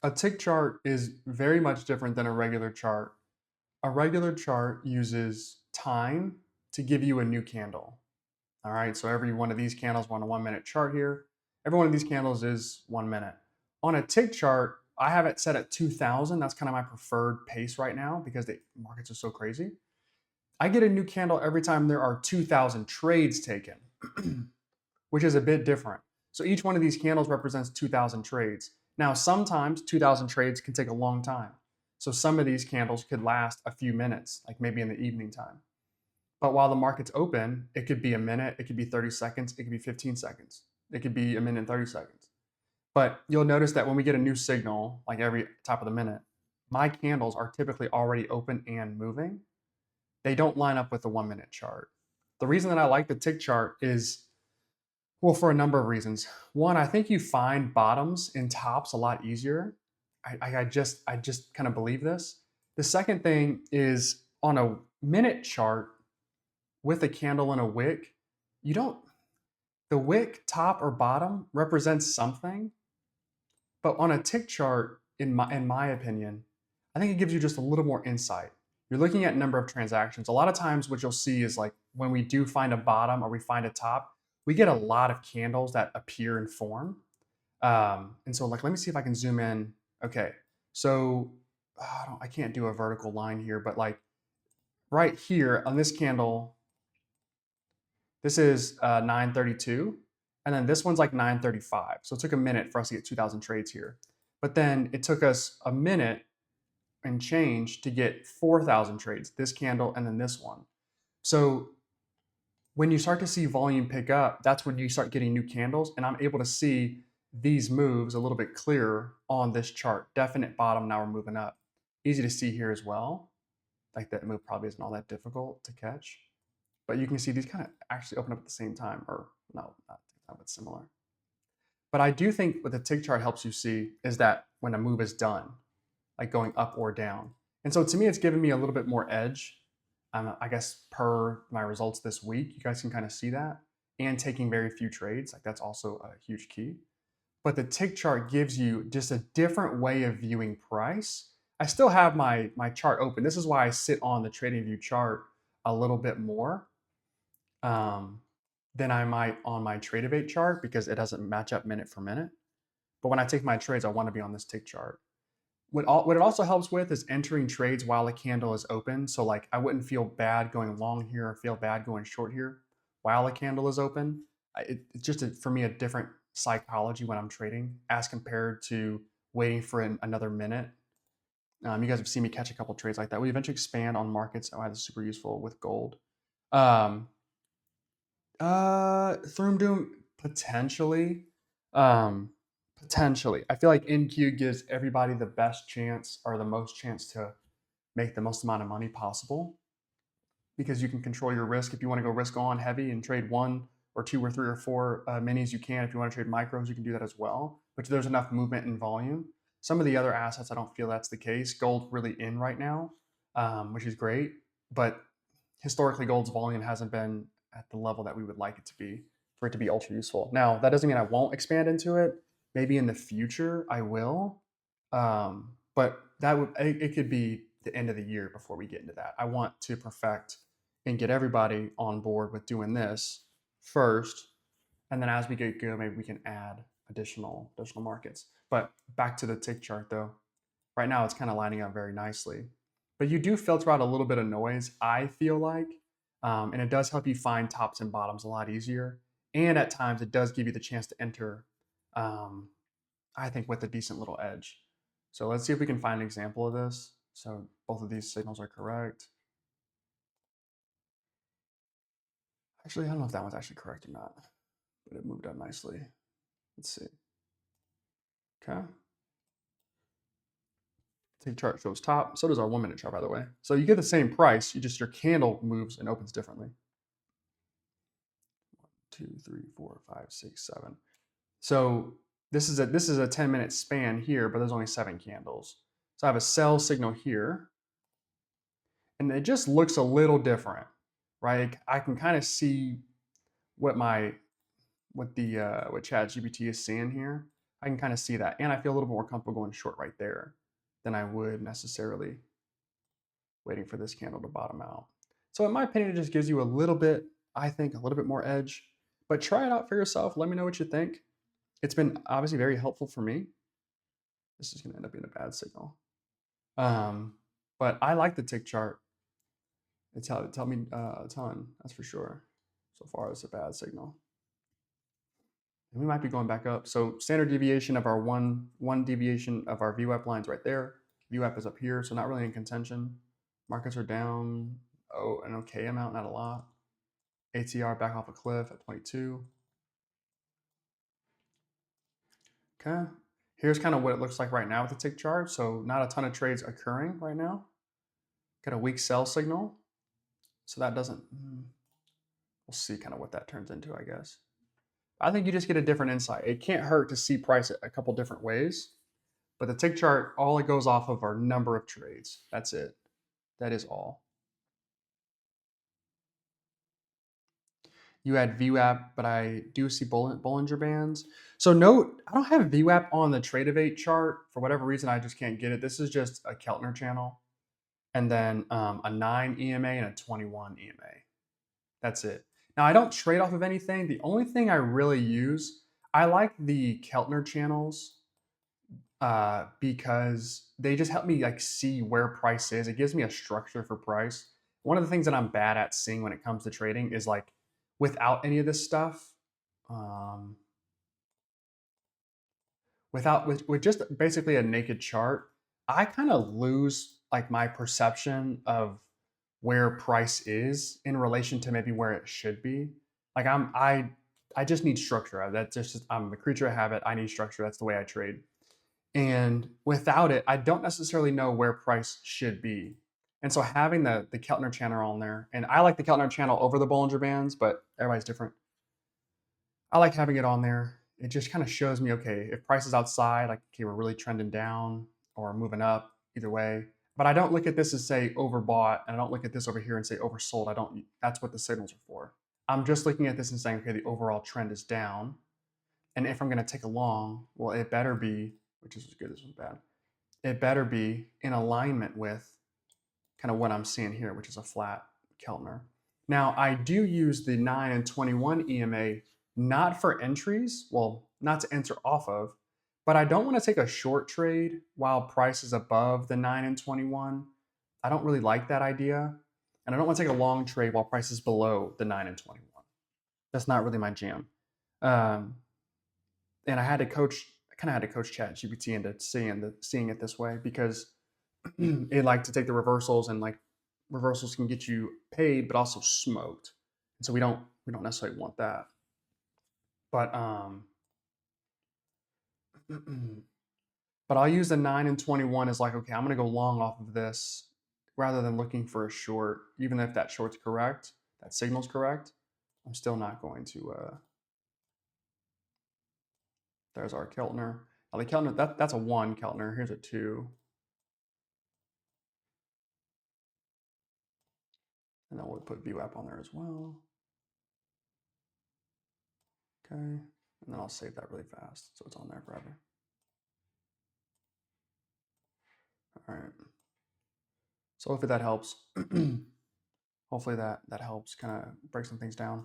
A tick chart is very much different than a regular chart. A regular chart uses time to give you a new candle. All right, so every one of these candles, we're on a 1 minute chart here. Every one of these candles is 1 minute. On a tick chart, I have it set at 2000. That's kind of my preferred pace right now because the markets are so crazy. I get a new candle every time there are 2000 trades taken, which is a bit different. So each one of these candles represents 2000 trades. Now, sometimes 2000 trades can take a long time. So some of these candles could last a few minutes, like maybe in the evening time. But while the market's open, it could be a minute, it could be 30 seconds, it could be 15 seconds, it could be a minute and 30 seconds. But you'll notice that when we get a new signal, like every top of the minute, my candles are typically already open and moving. They don't line up with the 1 minute chart. The reason that I like the tick chart is, well, for a number of reasons. One, I think you find bottoms and tops a lot easier. I just kind of believe this. The second thing is on a minute chart, with a candle and a wick, you don't, the wick top or bottom represents something, but on a tick chart, in my opinion, I think it gives you just a little more insight. You're looking at number of transactions. A lot of times what you'll see is like when we do find a bottom or we find a top, we get a lot of candles that appear and form. And so like, let me see if I can zoom in. Okay. So I can't do a vertical line here, but like right here on this candle, this is 932, and then this one's like 935. So it took a minute for us to get 2,000 trades here. But then it took us a minute and change to get 4,000 trades, this candle and then this one. So when you start to see volume pick up, that's when you start getting new candles, and I'm able to see these moves a little bit clearer on this chart. Definite bottom, now we're moving up. Easy to see here as well. Like that move probably isn't all that difficult to catch. But you can see these kind of actually open up at the same time, or no, not at the same time, but similar. But I do think what the tick chart helps you see is that when a move is done, like going up or down. And so to me, it's given me a little bit more edge. I guess per my results this week, you guys can kind of see that. And taking very few trades, like that's also a huge key. But the tick chart gives you just a different way of viewing price. I still have my chart open. This is why I sit on the trading view chart a little bit more um, than I might on my Tradeovate chart because it doesn't match up minute for minute. But when I take my trades, I want to be on this tick chart. What it also helps with is entering trades while a candle is open. So like I wouldn't feel bad going long here or feel bad going short here while a candle is open. It's just for me a different psychology when I'm trading as compared to waiting for another minute. You guys have seen me catch a couple trades like that. We eventually expand on markets. Oh, that's super useful with gold. Um, Throom Doom potentially. Um, Potentially. I feel like NQ gives everybody the best chance or the most chance to make the most amount of money possible because you can control your risk. If you want to go risk on heavy and trade one or two or three or four minis, you can. If you want to trade micros, you can do that as well. But there's enough movement and volume. Some of the other assets, I don't feel that's the case. Gold's really in right now, which is great. But historically, gold's volume hasn't been at the level that we would like it to be for it to be ultra useful. Now, that doesn't mean I won't expand into it. Maybe in the future I will, but it could be the end of the year before we get into that. I want to perfect and get everybody on board with doing this first, and then as we get good, maybe we can add additional markets. But back to the tick chart though. Right now, it's kind of lining up very nicely. But you do filter out a little bit of noise, I feel like, and it does help you find tops and bottoms a lot easier. And at times, it does give you the chance to enter, um, I think, with a decent little edge. So let's see if we can find an example of this. So both of these signals are correct. Actually, I don't know if that one's actually correct or not, but it moved up nicely. Let's see. Okay. Tick chart shows top. So does our 1 minute chart, by the way. So you get the same price. You just your candle moves and opens differently. 2, 3, 4, 5, 6, 7. So this is a 10-minute span here, but there's only 7 candles. So I have a sell signal here, and it just looks a little different, right? I can kind of see what ChatGPT is seeing here. I can kind of see that. And I feel a little bit more comfortable going short right there than I would necessarily waiting for this candle to bottom out. So in my opinion, it just gives you a little bit, I think, a little bit more edge. But try it out for yourself. Let me know what you think. It's been obviously very helpful for me. This is going to end up being a bad signal. But I like the tick chart. It's tell me a ton, that's for sure. So far, it's a bad signal. And we might be going back up. So standard deviation of our one deviation of our VWAP lines right there. VWAP is up here, so not really in contention. Markets are down, an okay amount, not a lot. ATR back off a cliff at 22. Okay. Here's kind of what it looks like right now with the tick chart. So not a ton of trades occurring right now. Got a weak sell signal. So that doesn't, we'll see kind of what that turns into, I guess. I think you just get a different insight. It can't hurt to see price a couple different ways. But the tick chart, all it goes off of are number of trades. That's it. That is all. You had VWAP, but I do see Bollinger Bands. So note, I don't have VWAP on the Tradeovate chart. For whatever reason, I just can't get it. This is just a Keltner channel. And then a 9 EMA and a 21 EMA. That's it. Now, I don't trade off of anything. The only thing I really use, I like the Keltner channels because they just help me like see where price is. It gives me a structure for price. One of the things that I'm bad at seeing when it comes to trading is like without any of this stuff, um, with just basically a naked chart, I kind of lose like my perception of where price is in relation to maybe where it should be. Like I just need structure. That's just I'm a creature of habit. I need structure. That's the way I trade. And without it, I don't necessarily know where price should be. And so having the Keltner channel on there, and I like the Keltner channel over the Bollinger Bands, but everybody's different. I like having it on there. It just kind of shows me, okay, if price is outside, like, okay, we're really trending down or moving up, either way. But I don't look at this as say overbought, and I don't look at this over here and say oversold. I don't, that's what the signals are for. I'm just looking at this and saying, okay, the overall trend is down. And if I'm going to take a long, well, it better be, which is good, this was bad. It better be in alignment with kind of what I'm seeing here, which is a flat Keltner. Now, I do use the 9 and 21 EMA not for entries, well, not to enter off of, but I don't want to take a short trade while price is above the 9 and 21. I don't really like that idea. And I don't want to take a long trade while price is below the 9 and 21. That's not really my jam. Um, and I had to coach, I kind of had to coach ChatGPT into seeing it this way because it like to take the reversals, and like reversals can get you paid but also smoked. And so we don't necessarily want that. But but I'll use the 9 and 21 as like, okay, I'm going to go long off of this rather than looking for a short. Even if that short's correct, that signal's correct, I'm still not going to there's our Keltner. Now the Keltner, that's a 1 Keltner. Here's a 2. And then we'll put VWAP on there as well. Okay. And then I'll save that really fast so it's on there forever. All right. So hopefully that helps. Hopefully that helps kind of break some things down.